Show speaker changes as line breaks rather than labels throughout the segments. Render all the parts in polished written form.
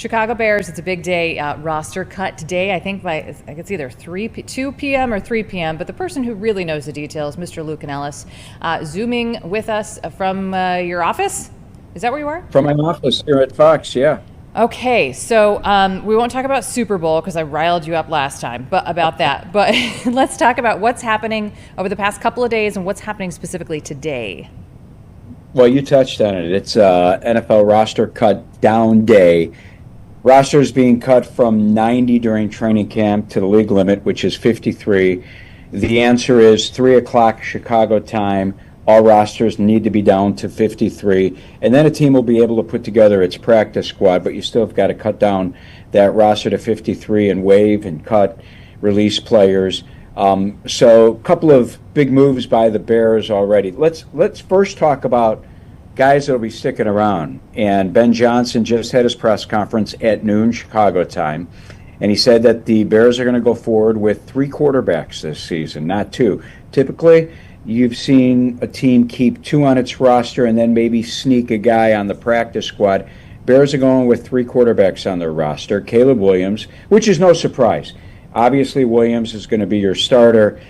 Chicago Bears, it's a big day, roster cut today. I think it's either 2 p.m. or 3 p.m., but the person who really knows the details, Mr. Lou Canellis, Zooming with us from your office. Is that where you are?
From my office here at Fox, yeah.
Okay, so we won't talk about Super Bowl because I riled you up last time about that. But let's talk about what's happening over the past couple of days and what's happening specifically today.
Well, you touched on it. It's NFL roster cut down day. Rosters being cut from 90 during training camp to the league limit, which is 53. The answer is 3 o'clock Chicago time. All rosters need to be down to 53. And then a team will be able to put together its practice squad, but you still have got to cut down that roster to 53 and waive and cut, release players. So a couple of big moves by the Bears already. Let's first talk about guys that will be sticking around. And Ben Johnson just had his press conference at noon Chicago time, and he said that the Bears are going to go forward with 3 quarterbacks this season, not 2. Typically, you've seen a team keep 2 on its roster and then maybe sneak a guy on the practice squad. Bears are going with 3 quarterbacks on their roster. Caleb Williams, which is no surprise. Obviously, Williams is going to be your starter.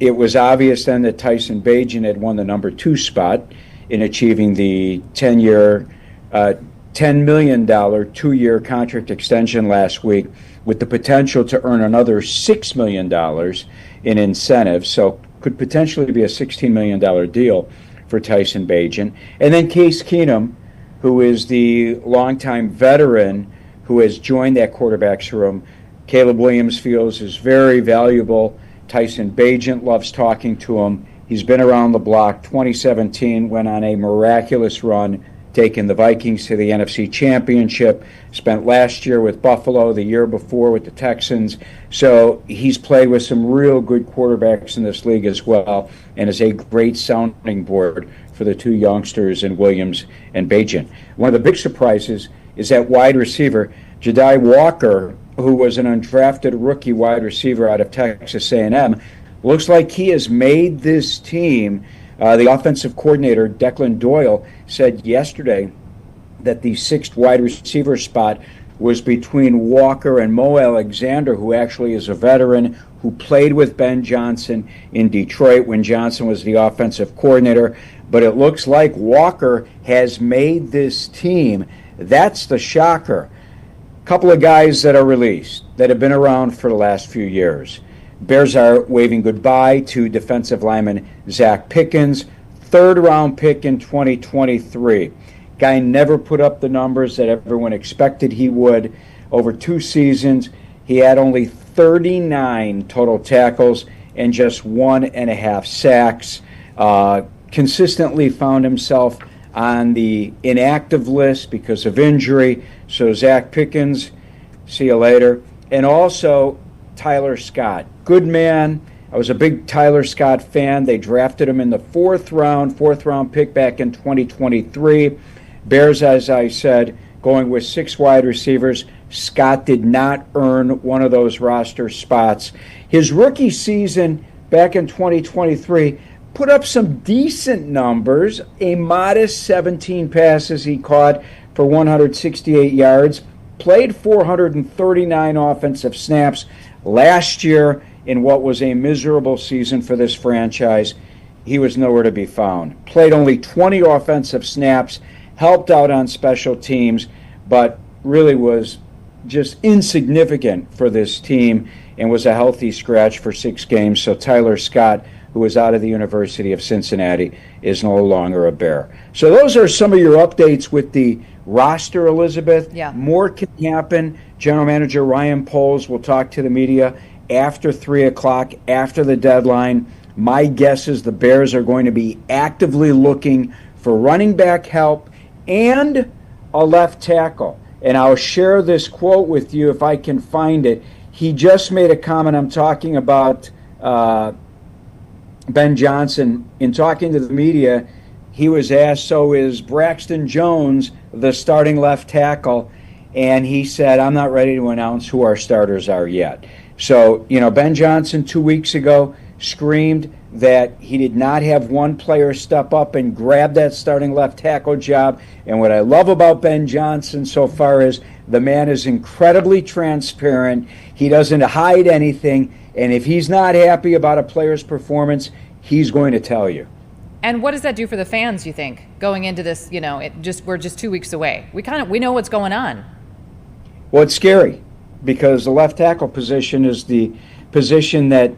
It was obvious then that Tyson Bagent had won the number 2 spot in achieving the 10-year, $10 million 2-year contract extension last week with the potential to earn another $6 million in incentives. So could potentially be a $16 million deal for Tyson Bagent. And then Case Keenum, who is the longtime veteran who has joined that quarterback's room, Caleb Williams feels is very valuable. Tyson Bagent loves talking to him. He's been around the block. 2017 went on a miraculous run, taking the Vikings to the NFC Championship. Spent last year with Buffalo, the year before with the Texans. So he's played with some real good quarterbacks in this league as well, and is a great sounding board for the 2 youngsters in Williams and Bagent. One of the big surprises is that wide receiver, Jedi Walker, who was an undrafted rookie wide receiver out of Texas A&M, looks like he has made this team. The offensive coordinator, Declan Doyle, said yesterday that the 6th wide receiver spot was between Walker and Mo Alexander, who actually is a veteran who played with Ben Johnson in Detroit when Johnson was the offensive coordinator. But it looks like Walker has made this team. That's the shocker. Couple of guys that are released that have been around for the last few years. Bears are waving goodbye to defensive lineman Zach Pickens, 3rd-round pick in 2023. Guy never put up the numbers that everyone expected he would. Over 2 seasons, he had only 39 total tackles and just 1.5 sacks. Consistently found himself on the inactive list because of injury. So Zach Pickens, see you later. And also Tyler Scott. Good man. I was a big Tyler Scott fan. They drafted him in the 4th round pick back in 2023. Bears, as I said, going with 6 wide receivers. Scott did not earn one of those roster spots. His rookie season back in 2023 put up some decent numbers, a modest 17 passes he caught for 168 yards, played 439 offensive snaps last year in what was a miserable season for this franchise. He was nowhere to be found. Played only 20 offensive snaps, helped out on special teams, but really was just insignificant for this team and was a healthy scratch for 6 games. So Tyler Scott, who is out of the University of Cincinnati, is no longer a Bear. So those are some of your updates with the roster, Elizabeth.
Yeah.
More can happen. General Manager Ryan Poles will talk to the media after 3 o'clock, after the deadline. My guess is the Bears are going to be actively looking for running back help and a left tackle. And I'll share this quote with you if I can find it. He just made a comment. I'm talking about Ben Johnson. In talking to the media, he was asked, so is Braxton Jones the starting left tackle? And he said, I'm not ready to announce who our starters are yet. So, Ben Johnson 2 weeks ago screamed that he did not have one player step up and grab that starting left tackle job. And what I love about Ben Johnson so far is the man is incredibly transparent. He doesn't hide anything. And if he's not happy about a player's performance, he's going to tell you.
And what does that do for the fans, you think, going into this? We're just 2 weeks away. We know what's going on.
Well, it's scary because the left tackle position is the position that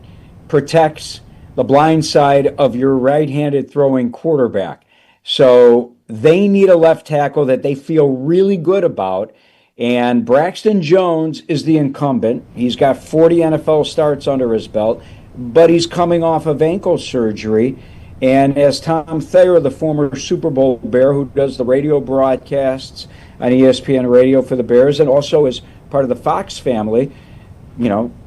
protects the blind side of your right-handed throwing quarterback. So they need a left tackle that they feel really good about. And Braxton Jones is the incumbent. He's got 40 NFL starts under his belt, but he's coming off of ankle surgery. And as Tom Thayer, the former Super Bowl Bear who does the radio broadcasts on ESPN Radio for the Bears and also is part of the Fox family,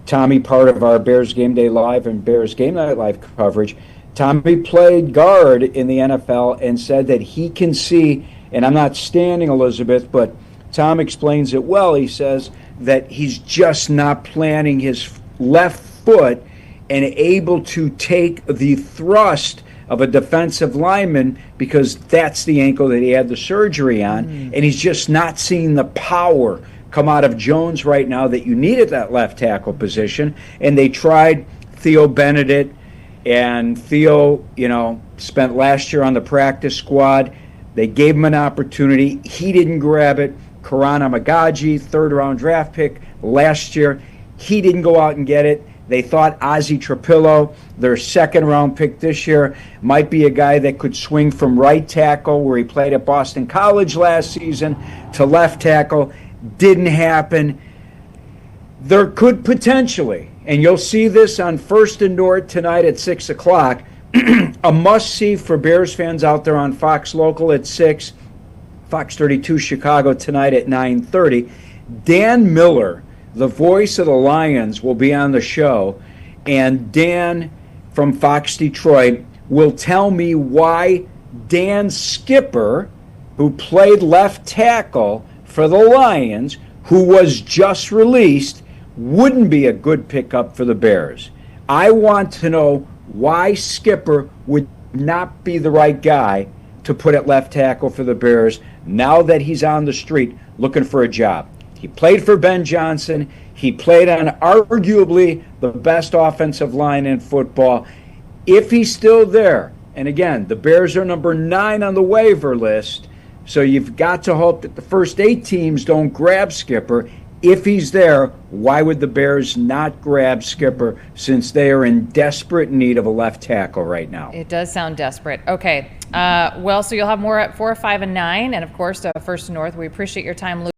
Tommy, part of our Bears Game Day Live and Bears Game Night Live coverage, Tommy played guard in the NFL and said that he can see, and I'm not standing, Elizabeth, but Tom explains it well. He says that he's just not planting his left foot and able to take the thrust of a defensive lineman because that's the ankle that he had the surgery on, and he's just not seeing the power come out of Jones right now that you need at that left tackle position. And they tried Theo Benedict, and Theo, spent last year on the practice squad. They gave him an opportunity. He didn't grab it. Karan Amagaji, third-round draft pick last year. He didn't go out and get it. They thought Ozzie Trapillo, their second-round pick this year, might be a guy that could swing from right tackle, where he played at Boston College last season, to left tackle. Didn't happen. There could potentially, and you'll see this on First and North tonight at 6 o'clock, a must-see for Bears fans out there on Fox Local at 6, Fox 32 Chicago tonight at 9:30. Dan Miller, the voice of the Lions, will be on the show, and Dan from Fox Detroit will tell me why Dan Skipper, who played left tackle for the Lions, who was just released, wouldn't be a good pickup for the Bears. I want to know why Skipper would not be the right guy to put at left tackle for the Bears now that he's on the street looking for a job. He played for Ben Johnson. He played on arguably the best offensive line in football. If he's still there, and again, the Bears are number 9 on the waiver list, so you've got to hope that the first 8 teams don't grab Skipper. If he's there, why would the Bears not grab Skipper, since they are in desperate need of a left tackle right now?
It does sound desperate. Okay. So you'll have more at 4, 5, and 9. And, of course, First and North. We appreciate your time, Lou.